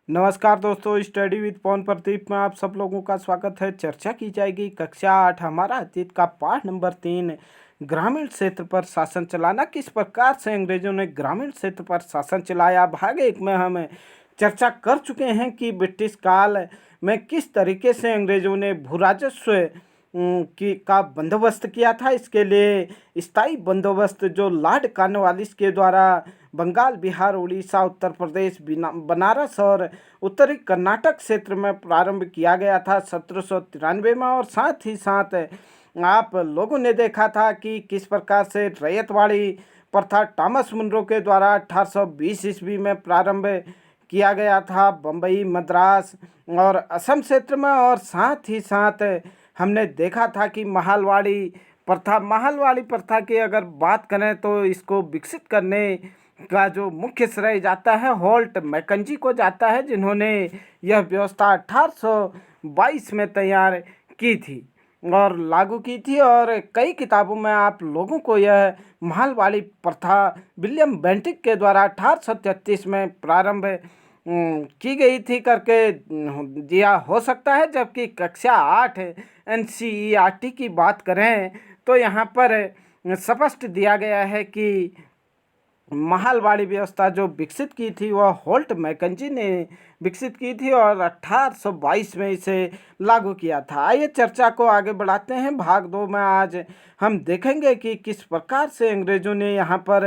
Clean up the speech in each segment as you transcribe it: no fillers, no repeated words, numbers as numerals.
नमस्कार दोस्तों, study with पवन प्रदीप में आप सब लोगों का स्वागत है। चर्चा की जाएगी कक्षा 8 हमारा अतीत का पाठ नंबर 3 ग्रामीण क्षेत्र पर शासन चलाना। किस प्रकार से अंग्रेजों ने ग्रामीण क्षेत्र पर शासन चलाया। भाग 1 में हम चर्चा कर चुके हैं कि ब्रिटिश काल में किस तरीके से अंग्रेजों ने भू राजस्व की का बंदोबस्त किया था। इसके लिए स्थायी बंदोबस्त जो लॉर्ड कॉर्नवालिस के द्वारा बंगाल, बिहार, उड़ीसा, उत्तर प्रदेश, बनारस और उत्तरी कर्नाटक क्षेत्र में प्रारंभ किया गया था 1793 में। और साथ ही साथ आप लोगों ने देखा था कि किस प्रकार से रैयतवाड़ी प्रथा टॉमस मुनरो के द्वारा 1820 ईस्वी में प्रारंभ किया गया था बम्बई, मद्रास और असम क्षेत्र में। और साथ ही साथ हमने देखा था कि महालवाड़ी प्रथा की अगर बात करें तो इसको विकसित करने का जो मुख्य श्रेय जाता है होल्ट मैकेंजी को जाता है, जिन्होंने यह व्यवस्था 1822 में तैयार की थी और लागू की थी। और कई किताबों में आप लोगों को यह महालवाड़ी प्रथा विलियम बेंटिक के द्वारा 1833 में प्रारंभ की गई थी करके दिया हो सकता है। जबकि कक्षा 8 NCERT की बात करें तो यहाँ पर स्पष्ट दिया गया है कि महालवाड़ी व्यवस्था जो विकसित की थी वह होल्ट मैकेंजी ने विकसित की थी और 1822 में इसे लागू किया था। आइए चर्चा को आगे बढ़ाते हैं। भाग 2 में आज हम देखेंगे कि किस प्रकार से अंग्रेजों ने यहाँ पर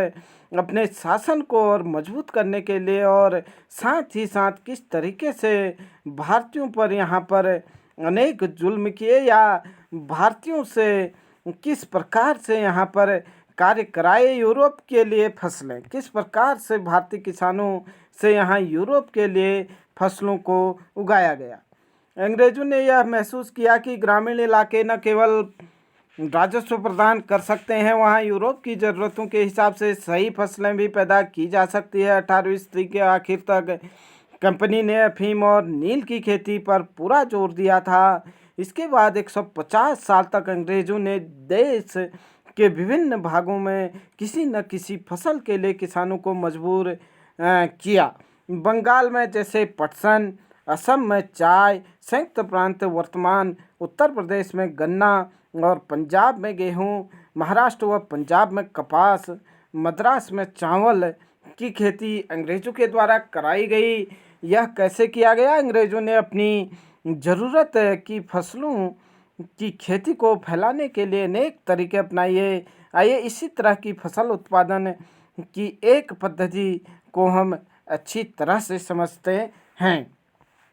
अपने शासन को और मजबूत करने के लिए और साथ ही साथ किस तरीके से भारतीयों पर यहाँ पर अनेक जुल्म किए या भारतीयों से किस प्रकार से यहाँ पर कार्य कराए। यूरोप के लिए फसलें किस प्रकार से भारतीय किसानों से यहाँ यूरोप के लिए फसलों को उगाया गया। अंग्रेजों ने यह महसूस किया कि ग्रामीण इलाके न केवल राजस्व प्रदान कर सकते हैं, वहाँ यूरोप की ज़रूरतों के हिसाब से सही फसलें भी पैदा की जा सकती है। 18वीं सदी के आखिर तक कंपनी ने अफीम और नील की खेती पर पूरा जोर दिया था। इसके बाद 150 साल तक अंग्रेजों ने देश के विभिन्न भागों में किसी न किसी फसल के लिए किसानों को मजबूर किया। बंगाल में जैसे पटसन, असम में चाय, संयुक्त प्रांत वर्तमान उत्तर प्रदेश में गन्ना और पंजाब में गेहूं, महाराष्ट्र व पंजाब में कपास, मद्रास में चावल की खेती अंग्रेज़ों के द्वारा कराई गई। यह कैसे किया गया? अंग्रेज़ों ने अपनी ज़रूरत की फसलों की खेती को फैलाने के लिए अनेक तरीके अपनाए। आइए इसी तरह की फसल उत्पादन की एक पद्धति को हम अच्छी तरह से समझते हैं।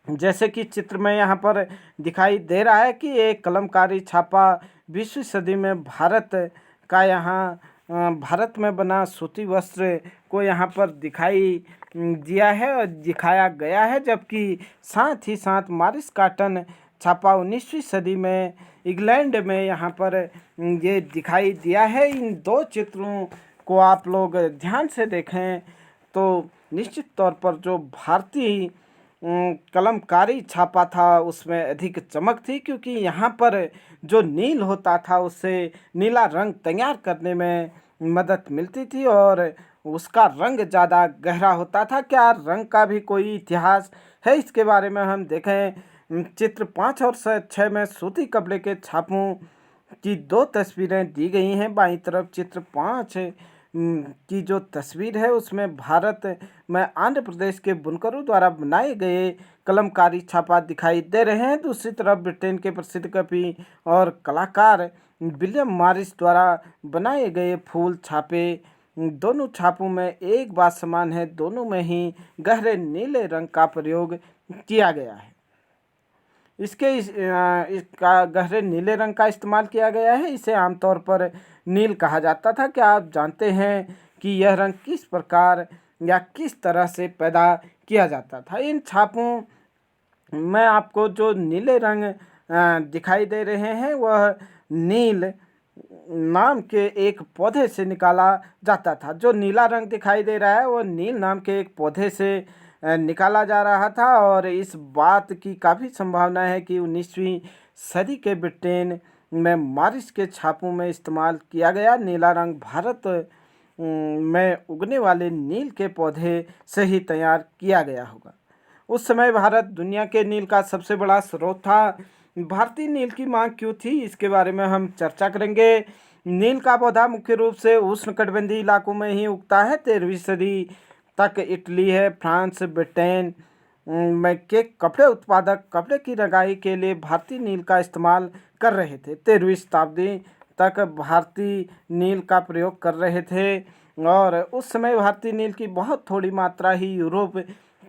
जैसे कि चित्र में यहाँ पर दिखाई दे रहा है कि एक कलमकारी छापा 20वीं सदी में भारत में बना सूती वस्त्र को यहाँ पर दिखाई दिया है और दिखाया गया है। जबकि साथ ही साथ मारिस कॉटन छापा 19वीं सदी में इंग्लैंड में यहाँ पर ये दिखाई दिया है। इन दो चित्रों को आप लोग ध्यान से देखें तो निश्चित तौर पर जो भारतीय कलमकारी छापा था उसमें अधिक चमक थी, क्योंकि यहाँ पर जो नील होता था उससे नीला रंग तैयार करने में मदद मिलती थी और उसका रंग ज़्यादा गहरा होता था। क्या रंग का भी कोई इतिहास है? इसके बारे में हम देखें। चित्र 5 और 6 में सूती कपड़े के छापों की 2 तस्वीरें दी गई हैं। बाईं तरफ चित्र 5 की जो तस्वीर है उसमें भारत में आंध्र प्रदेश के बुनकरों द्वारा बनाए गए कलमकारी छापा दिखाई दे रहे हैं। दूसरी तरफ ब्रिटेन के प्रसिद्ध कवि और कलाकार विलियम मॉरिस द्वारा बनाए गए फूल छापे। दोनों छापों में एक बात समान है, दोनों में ही गहरे नीले रंग का प्रयोग किया गया है। इसका गहरे नीले रंग का इस्तेमाल किया गया है। इसे आमतौर पर नील कहा जाता था। क्या आप जानते हैं कि यह रंग किस प्रकार या किस तरह से पैदा किया जाता था? इन छापों में आपको जो नीले रंग दिखाई दे रहे हैं वह नील नाम के एक पौधे से निकाला जाता था। जो नीला रंग दिखाई दे रहा है वह नील नाम के एक पौधे से निकाला जा रहा था। और इस बात की काफ़ी संभावना है कि 19वीं सदी के ब्रिटेन में मॉरिस के छापों में इस्तेमाल किया गया नीला रंग भारत में उगने वाले नील के पौधे से ही तैयार किया गया होगा। उस समय भारत दुनिया के नील का सबसे बड़ा स्रोत था। भारतीय नील की मांग क्यों थी, इसके बारे में हम चर्चा करेंगे। नील का पौधा मुख्य रूप से उष्णकटिबंधीय इलाकों में ही उगता है। 13वीं सदी तक इटली है, फ्रांस, ब्रिटेन में के कपड़े उत्पादक कपड़े की रंगाई के लिए भारतीय नील का इस्तेमाल कर रहे थे। 13वीं शताब्दी तक भारतीय नील का प्रयोग कर रहे थे और उस समय भारतीय नील की बहुत थोड़ी मात्रा ही यूरोप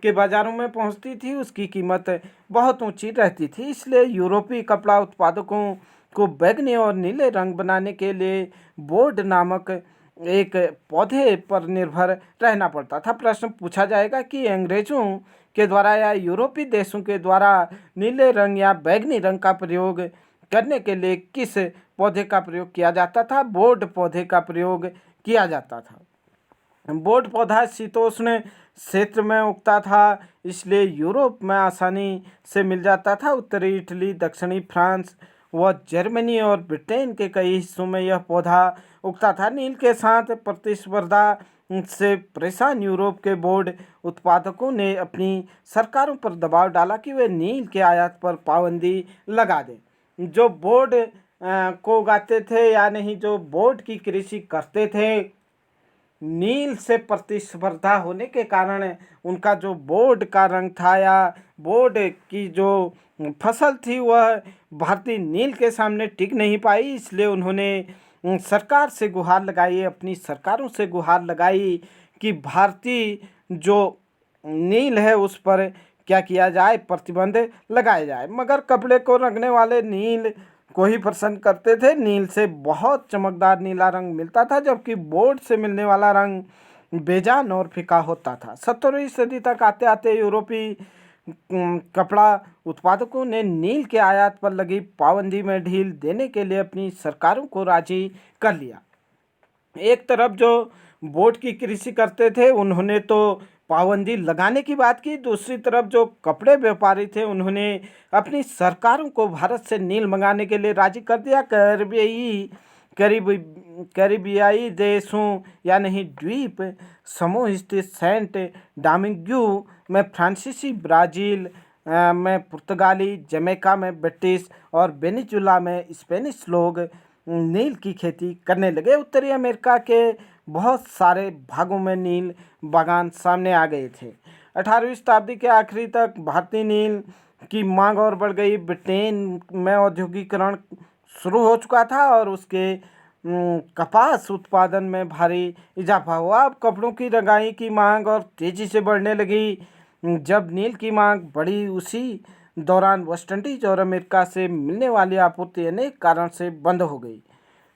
के बाज़ारों में पहुंचती थी। उसकी कीमत बहुत ऊंची रहती थी, इसलिए यूरोपीय कपड़ा उत्पादकों को बैंगनी और नीले रंग बनाने के लिए बोर्ड नामक एक पौधे पर निर्भर रहना पड़ता था। प्रश्न पूछा जाएगा कि अंग्रेजों के द्वारा या यूरोपीय देशों के द्वारा नीले रंग या बैंगनी रंग का प्रयोग करने के लिए किस पौधे का प्रयोग किया जाता था? बोर्ड पौधे का प्रयोग किया जाता था। बोर्ड पौधा शीतोष्ण क्षेत्र में उगता था, इसलिए यूरोप में आसानी से मिल जाता था। उत्तरी इटली, दक्षिणी फ्रांस व जर्मनी और ब्रिटेन के कई हिस्सों में यह पौधा उगता था। नील के साथ प्रतिस्पर्धा से परेशान यूरोप के बोर्ड उत्पादकों ने अपनी सरकारों पर दबाव डाला कि वे नील के आयात पर पाबंदी लगा दें। जो बोर्ड को उगाते थे या नहीं, जो बोर्ड की कृषि करते थे, नील से प्रतिस्पर्धा होने के कारण उनका जो बोर्ड का रंग था या बोर्ड की जो फसल थी वह भारतीय नील के सामने टिक नहीं पाई। इसलिए उन्होंने सरकार से गुहार लगाई, अपनी सरकारों से गुहार लगाई कि भारतीय जो नील है उस पर क्या किया जाए, प्रतिबंध लगाया जाए। मगर कपड़े को रंगने वाले नील को ही पसंद करते थे। नील से बहुत चमकदार नीला रंग मिलता था, जबकि बोर्ड से मिलने वाला रंग बेजान और फीका होता था। 17वीं सदी तक आते आते यूरोपीय कपड़ा उत्पादकों ने नील के आयात पर लगी पाबंदी में ढील देने के लिए अपनी सरकारों को राजी कर लिया। एक तरफ जो बोर्ड की कृषि करते थे उन्होंने तो पाबंदी लगाने की बात की, दूसरी तरफ जो कपड़े व्यापारी थे उन्होंने अपनी सरकारों को भारत से नील मंगाने के लिए राजी कर दिया। कैरिबियाई देशों या नहीं द्वीप समूह स्थित सेंट डोमिंगो में फ्रांसीसी, ब्राज़ील में पुर्तगाली, जमैका में ब्रिटिश और वेनेजुला में स्पेनिश लोग नील की खेती करने लगे। उत्तरी अमेरिका के बहुत सारे भागों में नील बागान सामने आ गए थे। 18वीं शताब्दी के आखिरी तक भारतीय नील की मांग और बढ़ गई। ब्रिटेन में औद्योगिकरण शुरू हो चुका था और उसके कपास उत्पादन में भारी इजाफा हुआ। अब कपड़ों की रंगाई की मांग और तेज़ी से बढ़ने लगी। जब नील की मांग बढ़ी, उसी दौरान वेस्ट इंडीज और अमेरिका से मिलने वाली आपूर्ति अनेक कारण से बंद हो गई।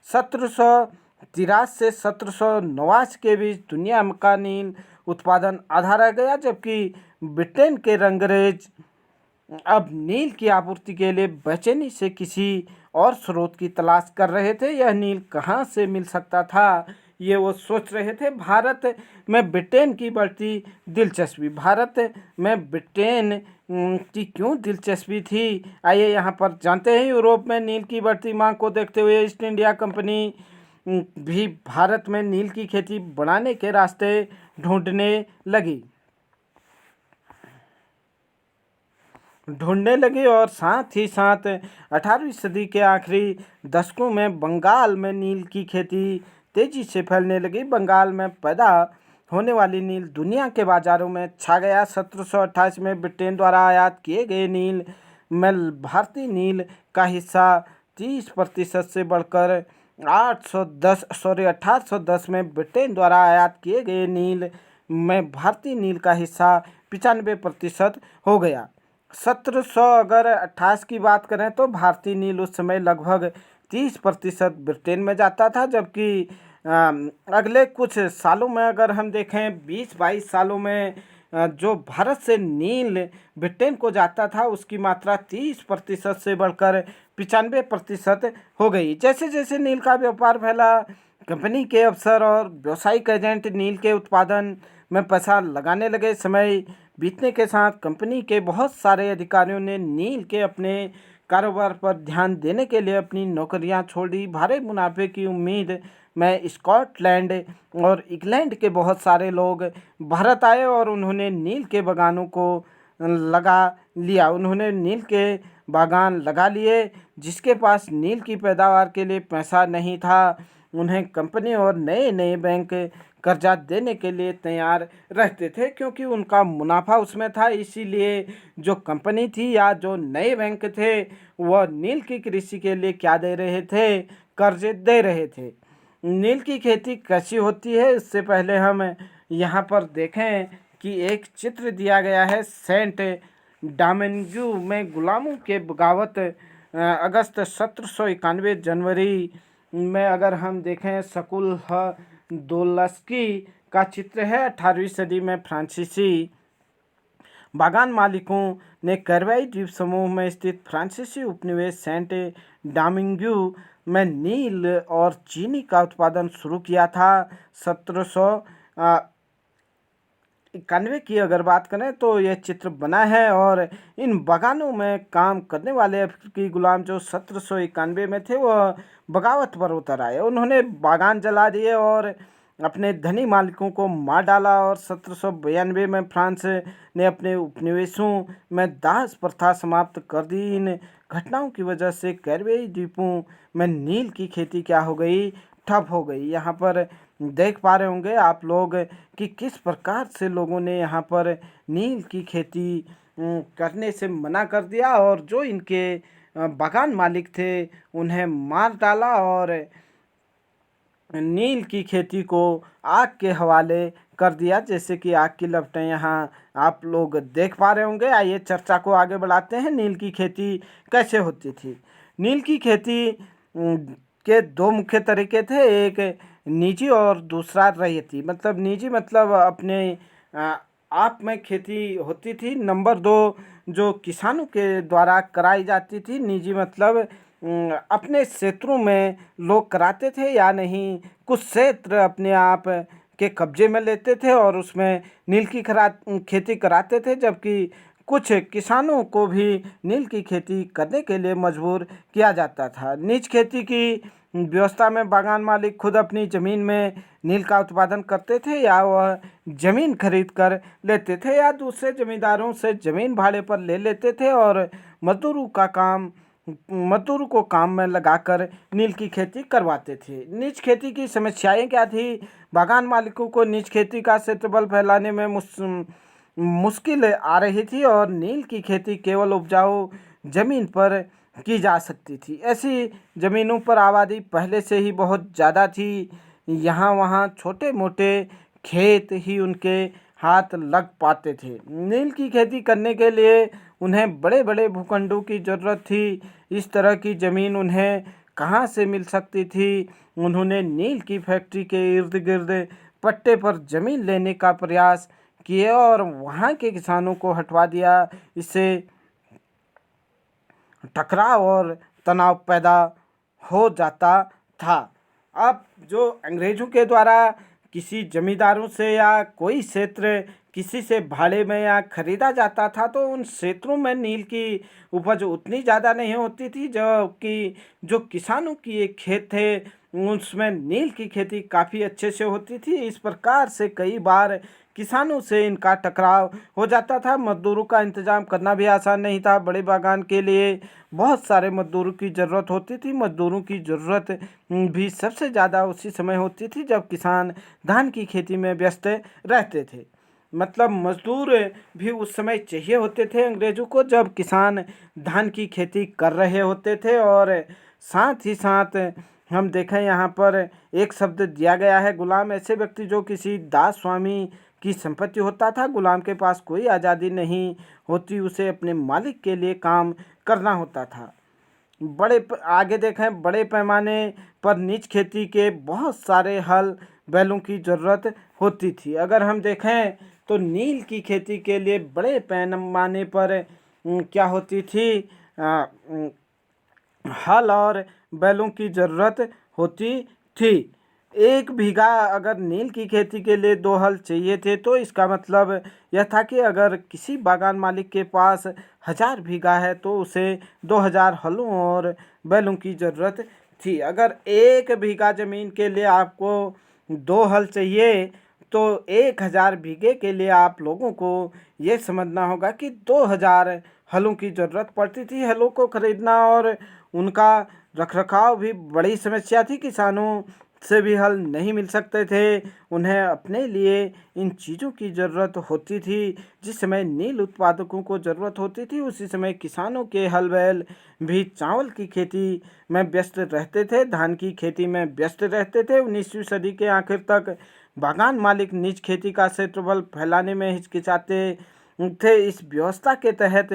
1783 से 1789 के बीच दुनिया का नील उत्पादन आधा रह गया, जबकि ब्रिटेन के रंगरेज अब नील की आपूर्ति के लिए बेचैनी से किसी और स्रोत की तलाश कर रहे थे। यह नील कहाँ से मिल सकता था, ये वो सोच रहे थे। भारत में ब्रिटेन की बढ़ती दिलचस्पी। भारत में ब्रिटेन की क्यों दिलचस्पी थी, आइए यहाँ पर जानते हैं। यूरोप में नील की बढ़ती मांग को देखते हुए ईस्ट इंडिया कंपनी भी भारत में नील की खेती बढ़ाने के रास्ते ढूंढने लगी और साथ ही साथ 18वीं सदी के आखिरी दशकों में बंगाल में नील की खेती तेजी से फैलने लगी। बंगाल में पैदा होने वाली नील दुनिया के बाजारों में छा गया। 1728 में ब्रिटेन द्वारा आयात किए गए नील में भारतीय नील का हिस्सा 30% से बढ़कर 1810 में ब्रिटेन द्वारा आयात किए गए नील में भारतीय नील का हिस्सा 95% हो गया। 1728 की बात करें तो भारतीय नील उस समय लगभग 30% ब्रिटेन में जाता था, जबकि अगले कुछ सालों में अगर हम देखें 20-22 सालों में जो भारत से नील ब्रिटेन को जाता था उसकी मात्रा 30% से बढ़कर 95% हो गई। जैसे जैसे नील का व्यापार फैला, कंपनी के अफसर और व्यावसायिक एजेंट नील के उत्पादन में पैसा लगाने लगे। समय बीतने के साथ कंपनी के बहुत सारे अधिकारियों ने नील के अपने कारोबार पर ध्यान देने के लिए अपनी नौकरियां छोड़ दी। भारी मुनाफे की उम्मीद में स्कॉटलैंड और इंग्लैंड के बहुत सारे लोग भारत आए और उन्होंने नील के बागानों को लगा लिया। उन्होंने नील के बागान लगा लिए। जिसके पास नील की पैदावार के लिए पैसा नहीं था, उन्हें कंपनी और नए नए बैंक कर्जा देने के लिए तैयार रहते थे, क्योंकि उनका मुनाफा उसमें था। इसीलिए जो कंपनी थी या जो नए बैंक थे, वह नील की कृषि के लिए क्या दे रहे थे? कर्जे दे रहे थे। नील की खेती कैसी होती है, इससे पहले हम यहाँ पर देखें कि एक चित्र दिया गया है। सेंट डोमिंगो में गुलामों के बगावत अगस्त 1791 जनवरी में अगर हम देखें, सकुल दोलस्की का चित्र है। 18वीं सदी में फ्रांसीसी बागान मालिकों ने कैरिबियाई द्वीप समूह में स्थित फ्रांसीसी उपनिवेश सेंट डोमिंगो में नील और चीनी का उत्पादन शुरू किया था। 1791 की अगर बात करें तो यह चित्र बना है, और इन बागानों में काम करने वाले अफ्रीकी गुलाम जो 1791 में थे, वह बगावत पर उतर आए। उन्होंने बागान जला दिए और अपने धनी मालिकों को मार डाला, और 1792 में फ्रांस ने अपने उपनिवेशों में दास प्रथा समाप्त कर दी। इन घटनाओं की वजह से कैरिबियाई द्वीपों में नील की खेती क्या हो गई? ठप हो गई। यहाँ पर देख पा रहे होंगे आप लोग कि किस प्रकार से लोगों ने यहाँ पर नील की खेती करने से मना कर दिया, और जो इनके बागान मालिक थे उन्हें मार डाला, और नील की खेती को आग के हवाले कर दिया। जैसे कि आग की लपटें यहाँ आप लोग देख पा रहे होंगे। आइए चर्चा को आगे बढ़ाते हैं। नील की खेती कैसे होती थी? नील की खेती के दो मुख्य तरीके थे, एक निजी और दूसरा रैयती। मतलब निजी मतलब अपने आप में खेती होती थी। नंबर 2 जो किसानों के द्वारा कराई जाती थी। निजी मतलब अपने क्षेत्रों में लोग कराते थे या नहीं, कुछ क्षेत्र अपने आप के कब्जे में लेते थे और उसमें नील की खेती कराते थे, जबकि कुछ किसानों को भी नील की खेती करने के लिए मजबूर किया जाता था। निज खेती की व्यवस्था में बागान मालिक खुद अपनी ज़मीन में नील का उत्पादन करते थे, या वह ज़मीन खरीद कर लेते थे, या दूसरे ज़मींदारों से ज़मीन भाड़े पर ले लेते थे और मजदूरों को काम में लगाकर नील की खेती करवाते थे। निज खेती की समस्याएं क्या थी? बागान मालिकों को निज खेती का क्षेत्रफल फैलाने में मुश्किल आ रही थी, और नील की खेती केवल उपजाऊ जमीन पर की जा सकती थी। ऐसी ज़मीनों पर आबादी पहले से ही बहुत ज़्यादा थी। यहाँ वहाँ छोटे मोटे खेत ही उनके हाथ लग पाते थे। नील की खेती करने के लिए उन्हें बड़े बड़े भूखंडों की ज़रूरत थी। इस तरह की ज़मीन उन्हें कहाँ से मिल सकती थी? उन्होंने नील की फैक्ट्री के इर्द गिर्द पट्टे पर ज़मीन लेने का प्रयास किए और वहाँ के किसानों को हटवा दिया। इससे टकराव और तनाव पैदा हो जाता था। अब जो अंग्रेज़ों के द्वारा किसी जमींदारों से या कोई क्षेत्र किसी से भाड़े में या खरीदा जाता था, तो उन क्षेत्रों में नील की उपज उतनी ज़्यादा नहीं होती थी, जबकि जो किसानों की एक खेत थे उसमें नील की खेती काफ़ी अच्छे से होती थी। इस प्रकार से कई बार किसानों से इनका टकराव हो जाता था। मजदूरों का इंतज़ाम करना भी आसान नहीं था। बड़े बागान के लिए बहुत सारे मजदूरों की ज़रूरत होती थी। मजदूरों की ज़रूरत भी सबसे ज़्यादा उसी समय होती थी जब किसान धान की खेती में व्यस्त रहते थे। मतलब मजदूर भी उस समय चाहिए होते थे अंग्रेज़ों को, जब किसान धान की खेती कर रहे होते थे। और साथ ही साथ हम देखें यहाँ पर एक शब्द दिया गया है गुलाम। ऐसे व्यक्ति जो किसी दास स्वामी की संपत्ति होता था। गुलाम के पास कोई आज़ादी नहीं होती, उसे अपने मालिक के लिए काम करना होता था। आगे देखें, बड़े पैमाने पर निज खेती के बहुत सारे हल बैलों की ज़रूरत होती थी। अगर हम देखें तो नील की खेती के लिए बड़े पैमाने पर क्या होती थी? हल और बैलों की ज़रूरत होती थी। 1 बीघा अगर नील की खेती के लिए 2 हल चाहिए थे, तो इसका मतलब यह था कि अगर किसी बागान मालिक के पास 1000 बीघा है तो उसे 2000 हलों और बैलों की ज़रूरत थी। अगर 1 बीघा ज़मीन के लिए आपको 2 हल चाहिए, तो 1000 बीघे के लिए आप लोगों को ये समझना होगा कि 2000 हलों की ज़रूरत पड़ती थी। हलों को खरीदना और उनका रखरखाव भी बड़ी समस्या थी। किसानों से भी हल नहीं मिल सकते थे। उन्हें अपने लिए इन चीज़ों की ज़रूरत होती थी। जिस समय नील उत्पादकों को ज़रूरत होती थी, उसी समय किसानों के हल बैल भी चावल की खेती में व्यस्त रहते थे, धान की खेती में व्यस्त रहते थे। 19वीं सदी के आखिर तक बागान मालिक निज खेती का क्षेत्रफल फैलाने में हिचकिचाते थे। इस व्यवस्था के तहत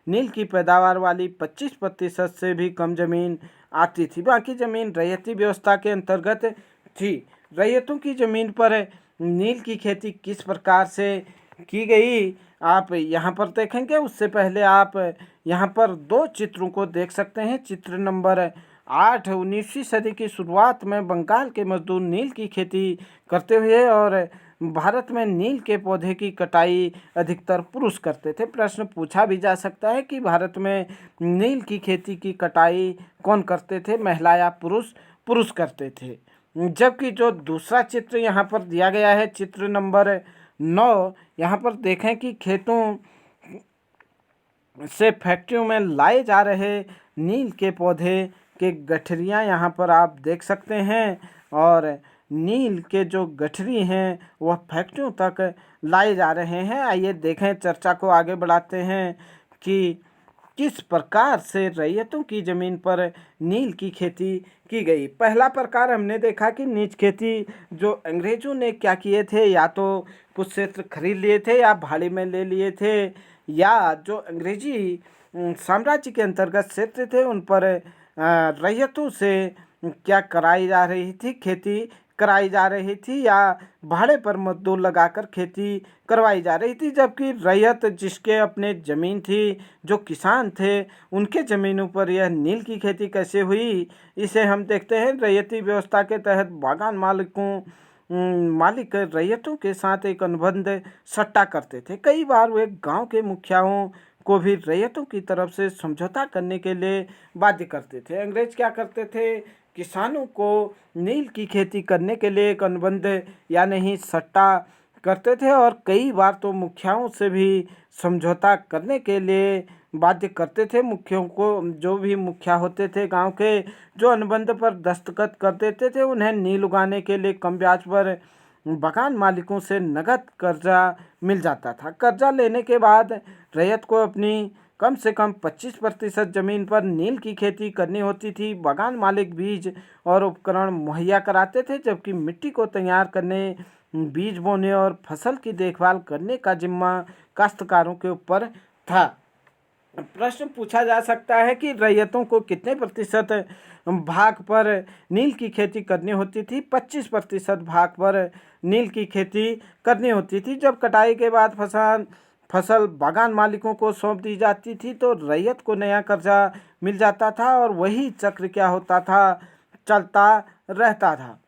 नील की पैदावार वाली 25% से भी कम जमीन आती थी। बाकी जमीन रैयती व्यवस्था के अंतर्गत थी। रैयतों की जमीन पर नील की खेती किस प्रकार से की गई आप यहाँ पर देखेंगे। उससे पहले आप यहाँ पर 2 चित्रों को देख सकते हैं। चित्र नंबर 8 19वीं सदी की शुरुआत में बंगाल के मजदूर नील की खेती करते हुए और भारत में नील के पौधे की कटाई अधिकतर पुरुष करते थे। प्रश्न पूछा भी जा सकता है कि भारत में नील की खेती की कटाई कौन करते थे, महिला या पुरुष? पुरुष करते थे। जबकि जो दूसरा चित्र यहाँ पर दिया गया है, चित्र नंबर 9, यहाँ पर देखें कि खेतों से फैक्ट्रियों में लाए जा रहे नील के पौधे के गठरियाँ यहाँ पर आप देख सकते हैं और नील के जो गठरी हैं वह फैक्ट्रियों तक लाए जा रहे हैं। आइए देखें, चर्चा को आगे बढ़ाते हैं कि किस प्रकार से रैयतों की ज़मीन पर नील की खेती की गई। पहला प्रकार हमने देखा कि नीच खेती जो अंग्रेज़ों ने क्या किए थे, या तो कुछ क्षेत्र खरीद लिए थे या भाड़े में ले लिए थे, या जो अंग्रेजी साम्राज्य के अंतर्गत क्षेत्र थे उन पर रैयतों से क्या कराई जा रही थी, खेती कराई जा रही थी, या भाड़े पर मजदूर लगाकर खेती करवाई जा रही थी। जबकि रैयत जिसके अपने ज़मीन थी, जो किसान थे, उनके ज़मीनों पर यह नील की खेती कैसे हुई, इसे हम देखते हैं। रैयती व्यवस्था के तहत बागान मालिक रैयतों के साथ एक अनुबंध सट्टा करते थे। कई बार वे गांव के मुखियाओं को भी रैयतों की तरफ से समझौता करने के लिए बाध्य करते थे। अंग्रेज क्या करते थे, किसानों को नील की खेती करने के लिए एक अनुबंध या नहीं सट्टा करते थे और कई बार तो मुखियाओं से भी समझौता करने के लिए बाध्य करते थे। मुखियों को, जो भी मुखिया होते थे गांव के, जो अनुबंध पर दस्तखत कर देते थे, उन्हें नील उगाने के लिए कम ब्याज पर बागान मालिकों से नगद कर्जा मिल जाता था। कर्जा लेने के बाद रैयत को अपनी कम से कम 25% ज़मीन पर नील की खेती करनी होती थी। बागान मालिक बीज और उपकरण मुहैया कराते थे, जबकि मिट्टी को तैयार करने, बीज बोने और फसल की देखभाल करने का जिम्मा काश्तकारों के ऊपर था। प्रश्न पूछा जा सकता है कि रैयतों को कितने प्रतिशत भाग पर नील की खेती करनी होती थी? 25% भाग पर नील की खेती करनी होती थी। जब कटाई के बाद फसल बागान मालिकों को सौंप दी जाती थी तो रैयत को नया कर्जा मिल जाता था और वही चक्र क्या होता था, चलता रहता था।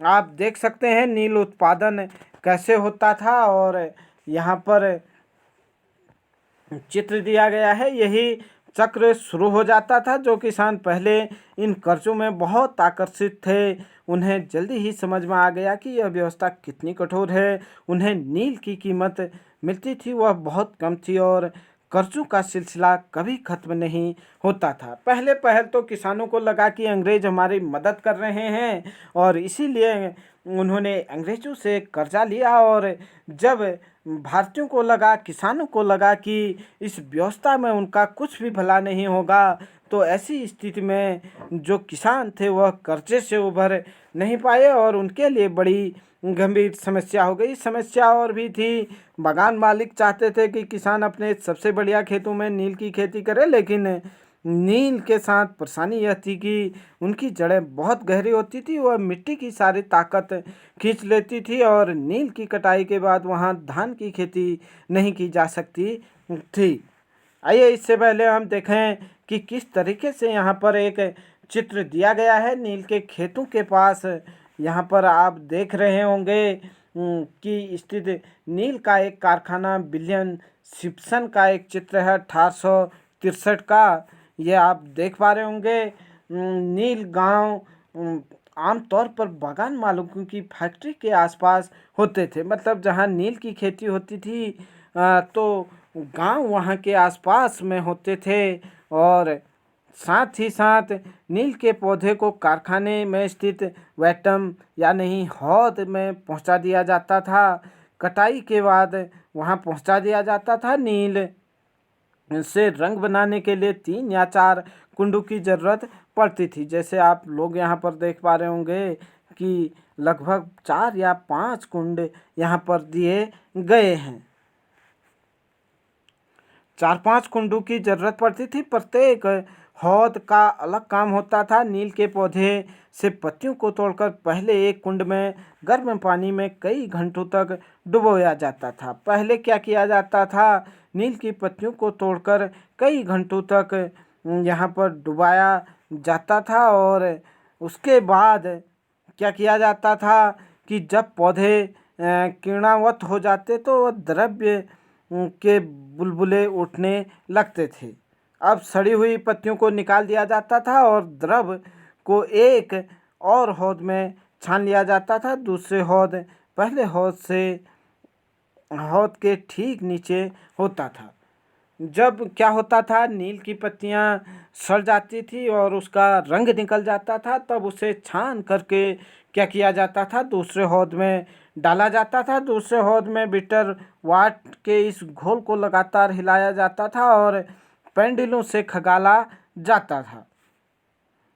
आप देख सकते हैं नील उत्पादन कैसे होता था और यहाँ पर चित्र दिया गया है। यही चक्र शुरू हो जाता था। जो किसान पहले इन कर्जों में बहुत आकर्षित थे, उन्हें जल्दी ही समझ में आ गया कि यह व्यवस्था कितनी कठोर है। उन्हें नील की कीमत मिलती थी वह बहुत कम थी और कर्जों का सिलसिला कभी खत्म नहीं होता था। पहल तो किसानों को लगा कि अंग्रेज हमारी मदद कर रहे हैं और इसीलिए उन्होंने अंग्रेज़ों से कर्जा लिया। और जब भारतीयों को लगा, किसानों को लगा कि इस व्यवस्था में उनका कुछ भी भला नहीं होगा, तो ऐसी स्थिति में जो किसान थे वह कर्जे से उभर नहीं पाए और उनके लिए बड़ी गंभीर समस्या हो गई। समस्या और भी थी। बागान मालिक चाहते थे कि किसान अपने सबसे बढ़िया खेतों में नील की खेती करे, लेकिन नील के साथ परेशानी यह थी कि उनकी जड़ें बहुत गहरी होती थी, वह मिट्टी की सारी ताकत खींच लेती थी और नील की कटाई के बाद वहाँ धान की खेती नहीं की जा सकती थी। आइए इससे पहले हम देखें कि किस तरीके से यहाँ पर एक चित्र दिया गया है नील के खेतों के पास। यहाँ पर आप देख रहे होंगे कि स्थित नील का एक कारखाना विलियम सिम्पसन का एक चित्र है 1863 का। ये आप देख पा रहे होंगे। नील गांव आमतौर पर बागान मालिकों की फैक्ट्री के आसपास होते थे। मतलब जहाँ नील की खेती होती थी तो गांव वहाँ के आसपास में होते थे। और साथ ही साथ नील के पौधे को कारखाने में स्थित वैटम या नहीं हौद में पहुंचा दिया जाता था। कटाई के बाद वहां पहुंचा दिया जाता था। नील से रंग बनाने के लिए 3 या 4 कुंडों की ज़रूरत पड़ती थी। जैसे आप लोग यहाँ पर देख पा रहे होंगे कि लगभग 4 या 5 कुंड यहाँ पर दिए गए हैं। 4-5 कुंडों की ज़रूरत पड़ती थी। प्रत्येक हौद का अलग काम होता था। नील के पौधे से पत्तियों को तोड़कर पहले एक कुंड में गर्म पानी में कई घंटों तक डुबोया जाता था। पहले क्या किया जाता था, नील की पत्तियों को तोड़कर कई घंटों तक यहाँ पर डुबाया जाता था। और उसके बाद क्या किया जाता था कि जब पौधे किण्वात हो जाते तो वह द्रव्य के बुलबुले उठने लगते थे। अब सड़ी हुई पत्तियों को निकाल दिया जाता था और द्रव को एक और हौद में छान लिया जाता था। दूसरे हौद पहले हौद के ठीक नीचे होता था। जब क्या होता था, नील की पत्तियां सड़ जाती थी और उसका रंग निकल जाता था, तब उसे छान करके क्या किया जाता था, दूसरे हौद में डाला जाता था। दूसरे हौद में बिटर वाट के इस घोल को लगातार हिलाया जाता था और पेंडुलों से खंगाला जाता था।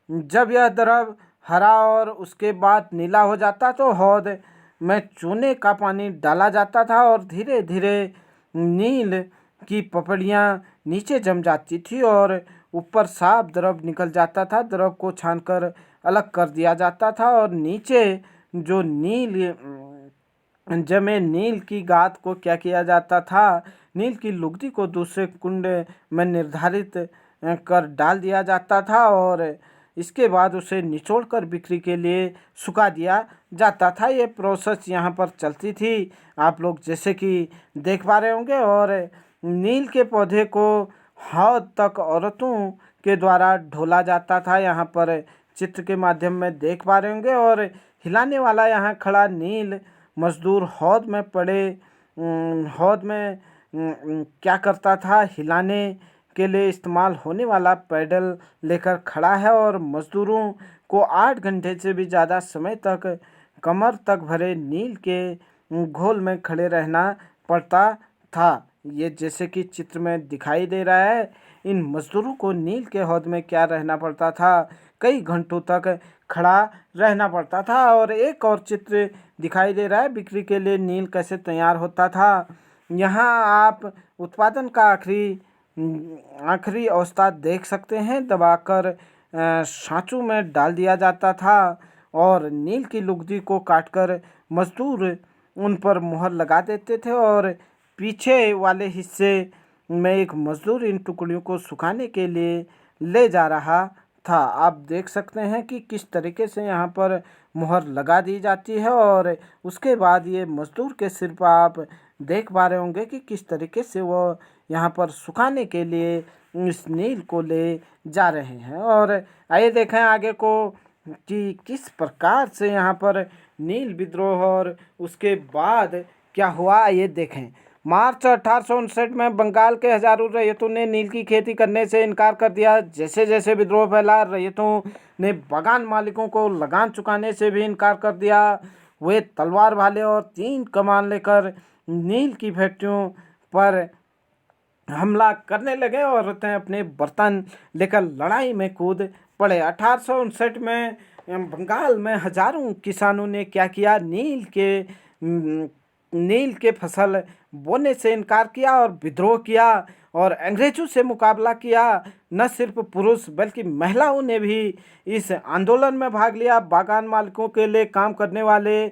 जब यह द्रव हरा और उसके बाद नीला हो जाता तो हौद में चूने का पानी डाला जाता था और धीरे धीरे नील की पपड़ियाँ नीचे जम जाती थी और ऊपर साफ द्रव निकल जाता था। द्रव को छानकर अलग कर दिया जाता था और नीचे जो जमे नील की गाद को क्या किया जाता था, नील की लुगदी को दूसरे कुंड में निर्धारित कर डाल दिया जाता था और इसके बाद उसे निचोड़कर बिक्री के लिए सुखा दिया जाता था। ये प्रोसेस यहाँ पर चलती थी, आप लोग जैसे कि देख पा रहे होंगे। और नील के पौधे को हौद तक औरतों के द्वारा ढोला जाता था। यहाँ पर चित्र के माध्यम में देख पा रहे होंगे। और हिलाने वाला यहाँ खड़ा नील मजदूर हौद में पड़े हौद में क्या करता था, हिलाने के लिए इस्तेमाल होने वाला पैडल लेकर खड़ा है और मजदूरों को 8 घंटे से भी ज़्यादा समय तक कमर तक भरे नील के घोल में खड़े रहना पड़ता था। ये जैसे कि चित्र में दिखाई दे रहा है, इन मजदूरों को नील के हौद में क्या रहना पड़ता था, कई घंटों तक खड़ा रहना पड़ता था। और एक और चित्र दिखाई दे रहा है, बिक्री के लिए नील कैसे तैयार होता था। यहाँ आप उत्पादन का आखिरी अवस्था देख सकते हैं। दबाकर सांचों में डाल दिया जाता था और नील की लुगदी को काटकर मजदूर उन पर मुहर लगा देते थे और पीछे वाले हिस्से में एक मजदूर इन टुकड़ियों को सुखाने के लिए ले जा रहा था। आप देख सकते हैं कि किस तरीके से यहाँ पर मुहर लगा दी जाती है और उसके बाद ये मजदूर के सिर पर आप देख पा रहे होंगे कि किस तरीके से वो यहाँ पर सुखाने के लिए इस नील को ले जा रहे हैं। और आइए देखें आगे को कि किस प्रकार से यहाँ पर नील विद्रोह और उसके बाद क्या हुआ, ये देखें। मार्च 1859 में बंगाल के हजारों रैयतों ने नील की खेती करने से इनकार कर दिया। जैसे जैसे विद्रोह फैला, रैयतों ने बागान मालिकों को लगान चुकाने से भी इनकार कर दिया। वे तलवार भाले और 3 कमान लेकर नील की फैक्ट्रियों पर हमला करने लगे और अपने बर्तन लेकर लड़ाई में कूद पड़े। 1859 में बंगाल में हजारों किसानों ने क्या किया, नील के फसल बोने से इनकार किया और विद्रोह किया और अंग्रेजों से मुकाबला किया। न सिर्फ पुरुष बल्कि महिलाओं ने भी इस आंदोलन में भाग लिया। बागान मालिकों के लिए काम करने वाले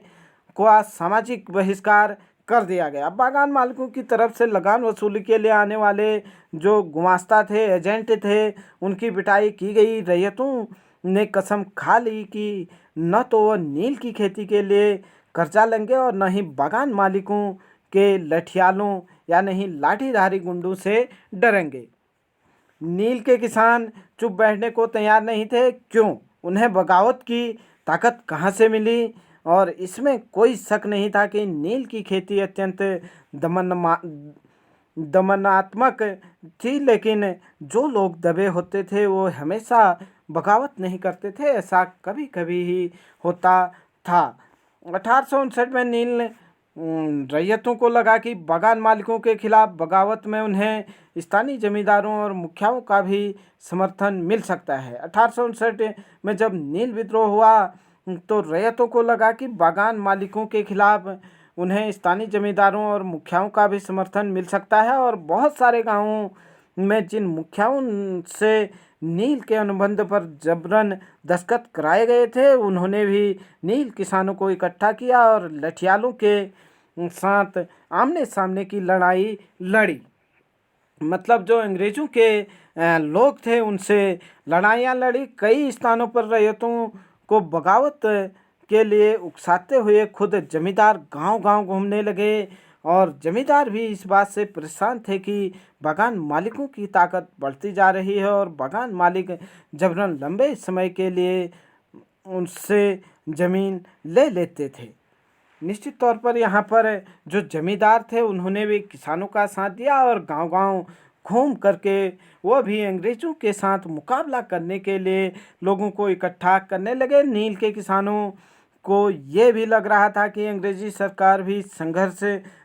को सामाजिक बहिष्कार कर दिया गया। बागान मालिकों की तरफ से लगान वसूली के लिए आने वाले जो गुमास्ता थे, एजेंट थे, उनकी पिटाई की गई। रैयतों ने कसम खा ली कि न तो वह नील की खेती के लिए कर्जा लेंगे और न ही बागान मालिकों के लठियालों या नहीं लाठीधारी गुंडों से डरेंगे। नील के किसान चुप बैठने को तैयार नहीं थे। क्यों? उन्हें बगावत की ताकत कहाँ से मिली। और इसमें कोई शक नहीं था कि नील की खेती अत्यंत दमनमा दमनात्मक थी, लेकिन जो लोग दबे होते थे वो हमेशा बगावत नहीं करते थे, ऐसा कभी कभी ही होता था। 1859 में नील रैयतों को लगा कि बागान मालिकों के खिलाफ बगावत में उन्हें स्थानीय जमींदारों और मुखियाओं का भी समर्थन मिल सकता है। 1859 में जब नील विद्रोह हुआ तो रैयतों को लगा कि बागान मालिकों के खिलाफ उन्हें स्थानीय जमींदारों और मुखियाओं का भी समर्थन मिल सकता है, और बहुत सारे गांवों में जिन मुखियाओं से नील के अनुबंध पर जबरन दस्तखत कराए गए थे, उन्होंने भी नील किसानों को इकट्ठा किया और लठियालों के साथ आमने सामने की लड़ाई लड़ी। मतलब जो अंग्रेजों के लोग थे उनसे लड़ाइयाँ लड़ी। कई स्थानों पर रैयतों को बगावत के लिए उकसाते हुए खुद जमींदार गांव-गांव घूमने लगे, और जमींदार भी इस बात से परेशान थे कि बागान मालिकों की ताकत बढ़ती जा रही है और बागान मालिक जबरन लंबे समय के लिए उनसे ज़मीन ले लेते थे। निश्चित तौर पर यहाँ पर जो जमींदार थे उन्होंने भी किसानों का साथ दिया और गांव-गांव घूम करके वो भी अंग्रेज़ों के साथ मुकाबला करने के लिए लोगों को इकट्ठा करने लगे। नील के किसानों को ये भी लग रहा था कि अंग्रेज़ी सरकार भी संघर्ष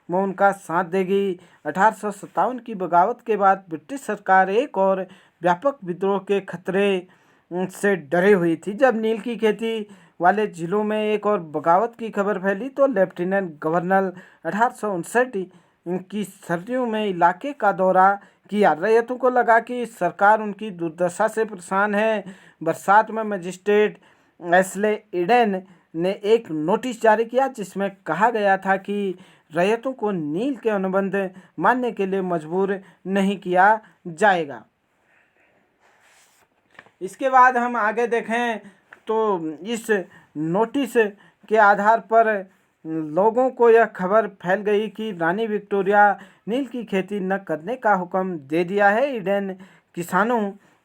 में उनका साथ देगी। 1857 की बगावत के बाद ब्रिटिश सरकार एक और व्यापक विद्रोह के खतरे से डरी हुई थी। जब नील की खेती वाले जिलों में एक और बगावत की खबर फैली तो लेफ्टिनेंट गवर्नर 1859 की सर्दियों में इलाके का दौरा किया। रैयतों को लगा कि सरकार उनकी दुर्दशा से परेशान है। बरसात में मजिस्ट्रेट एस्ले ईडन ने एक नोटिस जारी किया जिसमें कहा गया था कि रैयतों को नील के अनुबंध मानने के लिए मजबूर नहीं किया जाएगा। इसके बाद हम आगे देखें तो इस नोटिस के आधार पर लोगों को यह खबर फैल गई कि रानी विक्टोरिया नील की खेती न करने का हुक्म दे दिया है। ईडन किसानों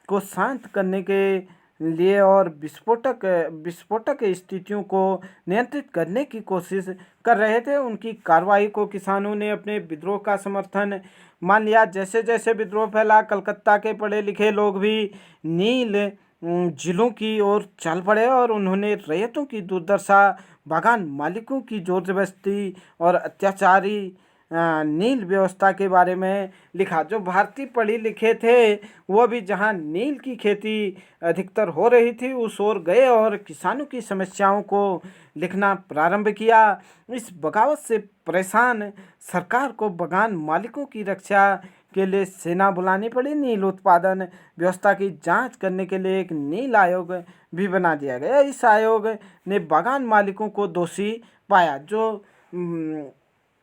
को शांत करने के लिए और विस्फोटक स्थितियों को नियंत्रित करने की कोशिश कर रहे थे। उनकी कार्रवाई को किसानों ने अपने विद्रोह का समर्थन मान लिया। जैसे जैसे विद्रोह फैला, कलकत्ता के पढ़े लिखे लोग भी नील जिलों की ओर चल पड़े और उन्होंने रैयतों की दुर्दशा, बागान मालिकों की जोर जबरदस्ती और अत्याचारी नील व्यवस्था के बारे में लिखा। जो भारतीय पढ़े लिखे थे वो भी जहां नील की खेती अधिकतर हो रही थी उस ओर गए और किसानों की समस्याओं को लिखना प्रारंभ किया। इस बगावत से परेशान सरकार को बागान मालिकों की रक्षा के लिए सेना बुलानी पड़ी। नील उत्पादन व्यवस्था की जांच करने के लिए एक नील आयोग भी बना दिया गया। इस आयोग ने बागान मालिकों को दोषी पाया। जो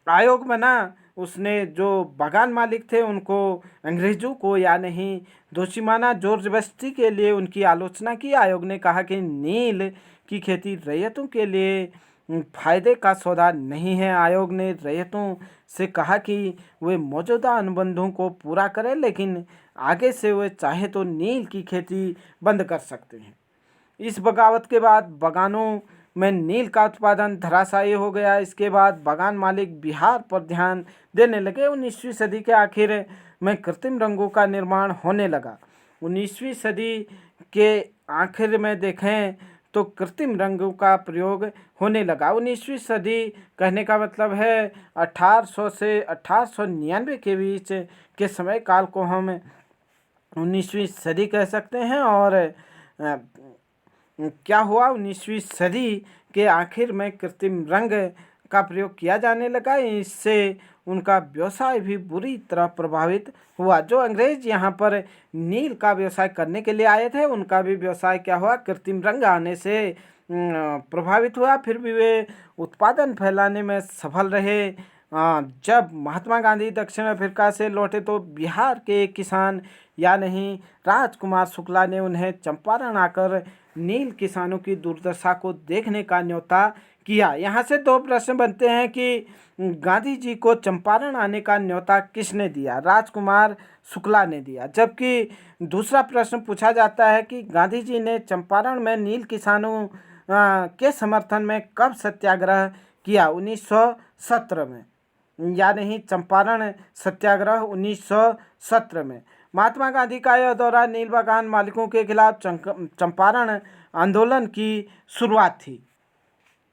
आयोग बना उसने जो बागान मालिक थे उनको, अंग्रेजों को या नहीं दोषी माना। जोर जबरदस्ती के लिए उनकी आलोचना की। आयोग ने कहा कि नील की खेती रैयतों के लिए फायदे का सौदा नहीं है। आयोग ने रैयतों से कहा कि वे मौजूदा अनुबंधों को पूरा करें, लेकिन आगे से वे चाहे तो नील की खेती बंद कर सकते हैं। इस बगावत के बाद बागानों में नील का उत्पादन धराशायी हो गया। इसके बाद बागान मालिक बिहार पर ध्यान देने लगे। 19वीं सदी के आखिर में कृत्रिम रंगों का निर्माण होने लगा। 19वीं सदी के आखिर में देखें तो कृत्रिम रंगों का प्रयोग होने लगा। 19वीं सदी कहने का मतलब है 1800 से 1899 के बीच के समय काल को हम 19वीं सदी कह सकते हैं। और क्या हुआ, 19वीं सदी के आखिर में कृत्रिम रंग का प्रयोग किया जाने लगा। इससे उनका व्यवसाय भी बुरी तरह प्रभावित हुआ। जो अंग्रेज यहाँ पर नील का व्यवसाय करने के लिए आए थे उनका भी व्यवसाय क्या हुआ, कृत्रिम रंग आने से प्रभावित हुआ। फिर भी वे उत्पादन फैलाने में सफल रहे। जब महात्मा गांधी दक्षिण अफ्रीका से लौटे तो बिहार के एक किसान या नहीं राजकुमार शुक्ला ने उन्हें चंपारण आकर नील किसानों की दुर्दशा को देखने का न्योता किया। यहाँ से दो प्रश्न बनते हैं कि गांधी जी को चंपारण आने का न्योता किसने दिया, राजकुमार शुक्ला ने दिया। जबकि दूसरा प्रश्न पूछा जाता है कि गांधी जी ने चंपारण में नील किसानों के समर्थन में कब सत्याग्रह किया? 1917 में, यानी ही चंपारण सत्याग्रह 1917 में। महात्मा गांधी का यह दौरा नील बागान मालिकों के खिलाफ चंपारण आंदोलन की शुरुआत थी।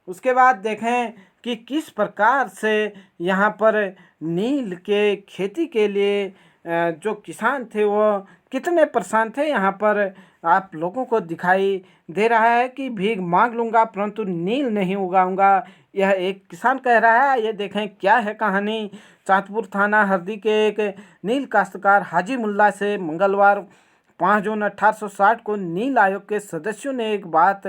उसके बाद देखें कि किस प्रकार से यहाँ पर नील के खेती के लिए जो किसान थे वो कितने परेशान थे। यहाँ पर आप लोगों को दिखाई दे रहा है कि भीख मांग लूँगा परंतु नील नहीं उगाऊंगा, यह एक किसान कह रहा है। ये देखें क्या है कहानी। चांदपुर थाना हरदी के एक नील काश्तकार हाजी मुल्ला से मंगलवार 5 जून 1860 को नील आयोग के सदस्यों ने एक बात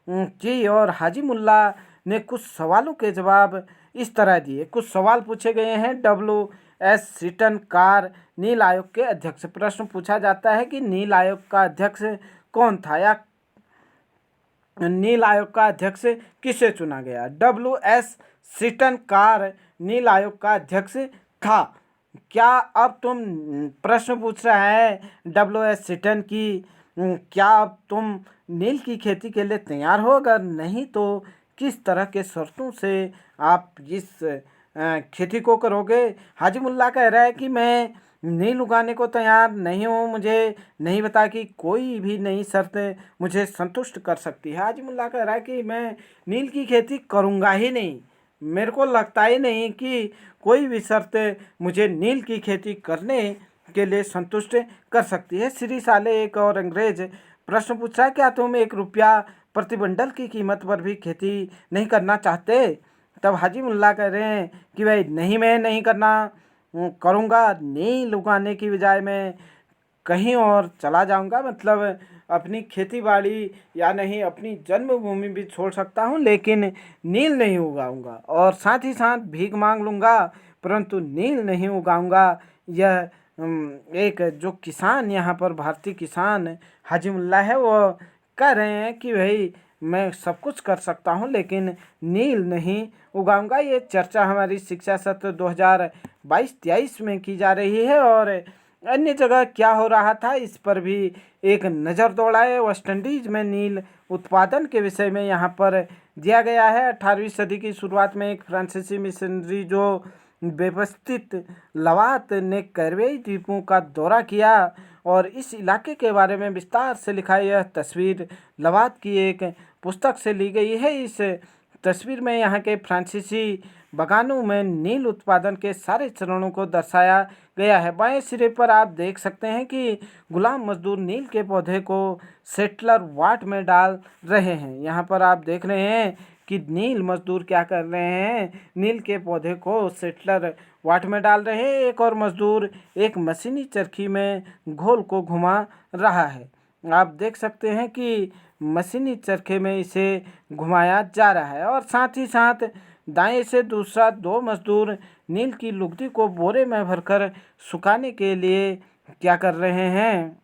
की और हाजी मुल्ला ने कुछ सवालों के जवाब इस तरह दिए। कुछ सवाल पूछे गए हैं। WS सीटन कार नील आयोग के अध्यक्ष। प्रश्न पूछा जाता है कि नील आयोग का अध्यक्ष कौन था या नील आयोग का अध्यक्ष किसे चुना गया? WS सीटन कार नील आयोग का अध्यक्ष था। क्या अब तुम प्रश्न पूछ रहा है WS सीटन की, क्या अब तुम नील की खेती के लिए तैयार हो? अगर नहीं तो किस तरह के शर्तों से आप इस खेती को करोगे? हाजी मुल्ला कह रहा है कि मैं नील उगाने को तैयार नहीं हूँ, मुझे नहीं पता कि कोई भी नई शर्त मुझे संतुष्ट कर सकती है। हाजी मुल्ला कह रहा है कि मैं नील की खेती करूँगा ही नहीं, मेरे को लगता ही नहीं कि कोई भी शर्त मुझे नील की खेती करने के लिए संतुष्ट कर सकती है। श्री साले एक और अंग्रेज प्रश्न पूछ रहा है, क्या तुम 1 रुपया प्रति बंडल की कीमत पर भी खेती नहीं करना चाहते? तब हाजी मुल्ला कह रहे हैं कि भाई नहीं, मैं नहीं करूँगा, नील उगाने की बजाय मैं कहीं और चला जाऊँगा, मतलब अपनी खेती बाड़ी या नहीं अपनी जन्मभूमि भी छोड़ सकता हूँ लेकिन नील नहीं उगाऊँगा, और साथ ही साथ भीख मांग लूँगा परंतु नील नहीं उगाऊँगा। यह एक जो किसान यहाँ पर भारतीय किसान हाजी मुल्ला है वो कह रहे हैं कि भाई मैं सब कुछ कर सकता हूँ लेकिन नील नहीं उगाऊंगा। ये चर्चा हमारी शिक्षा सत्र 2022-23 में की जा रही है और अन्य जगह क्या हो रहा था इस पर भी एक नज़र दौड़ाए। वेस्ट इंडीज़ में नील उत्पादन के विषय में यहाँ पर दिया गया है। 18वीं सदी की शुरुआत में एक फ्रांसीसी मिशनरी जो व्यवस्थित लवात ने कैरवेई द्वीपों का दौरा किया और इस इलाके के बारे में विस्तार से लिखा। यह तस्वीर लवात की एक पुस्तक से ली गई है। इस तस्वीर में यहाँ के फ्रांसीसी बागानों में नील उत्पादन के सारे चरणों को दर्शाया गया है। बाएं सिरे पर आप देख सकते हैं कि गुलाम मजदूर नील के पौधे को सेटलर वाट में डाल रहे हैं। यहाँ पर आप देख रहे हैं कि नील मजदूर क्या कर रहे हैं, नील के पौधे को सेटलर वाट में डाल रहे हैं। एक और मजदूर एक मशीनी चरखी में घोल को घुमा रहा है। आप देख सकते हैं कि मशीनी चरखे में इसे घुमाया जा रहा है और साथ ही साथ दाएं से दूसरा 2 मजदूर नील की लुगदी को बोरे में भरकर सुखाने के लिए क्या कर रहे हैं,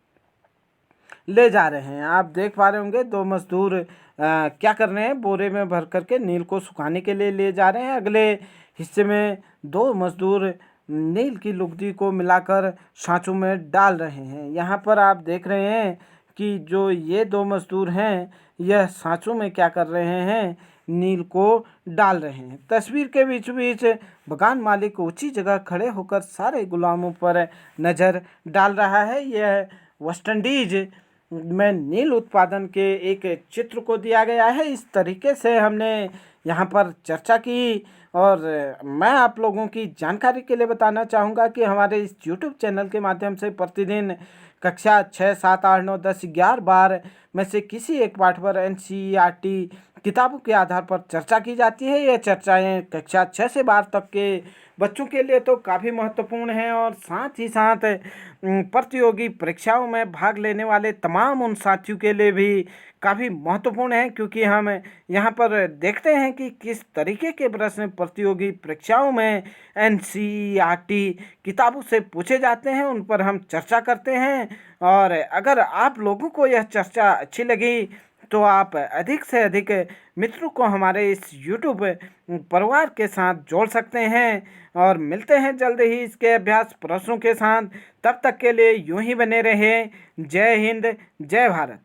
ले जा रहे हैं। आप देख पा रहे होंगे 2 मजदूर क्या कर रहे हैं, बोरे में भर करके नील को सुखाने के लिए ले जा रहे हैं। अगले हिस्से में 2 मजदूर नील की लुगदी को मिलाकर सांचों में डाल रहे हैं। यहाँ पर आप देख रहे हैं कि जो ये 2 मजदूर हैं यह सांचों में क्या कर रहे हैं, नील को डाल रहे हैं। तस्वीर के बीच बीच बगान मालिक ऊंची जगह खड़े होकर सारे गुलामों पर नज़र डाल रहा है। यह वेस्ट इंडीज में नील उत्पादन के एक चित्र को दिया गया है। इस तरीके से हमने यहाँ पर चर्चा की और मैं आप लोगों की जानकारी के लिए बताना चाहूँगा कि हमारे इस YouTube चैनल के माध्यम से प्रतिदिन कक्षा 6, 7, 8, 9, 10, 11 बार में से किसी एक पाठ पर NCERT किताबों के आधार पर चर्चा की जाती है। यह चर्चाएँ कक्षा 6 से 12 तक के बच्चों के लिए तो काफ़ी महत्वपूर्ण है और साथ ही साथ प्रतियोगी परीक्षाओं में भाग लेने वाले तमाम उन साथियों के लिए भी काफ़ी महत्वपूर्ण है, क्योंकि हम यहाँ पर देखते हैं कि किस तरीके के प्रश्न प्रतियोगी परीक्षाओं में NCERT किताबों से पूछे जाते हैं, उन पर हम चर्चा करते हैं। और अगर आप लोगों को यह चर्चा अच्छी लगी तो आप अधिक से अधिक मित्रों को हमारे इस YouTube परिवार के साथ जोड़ सकते हैं और मिलते हैं जल्द ही इसके अभ्यास प्रश्नों के साथ। तब तक के लिए यूं ही बने रहें। जय हिंद, जय भारत।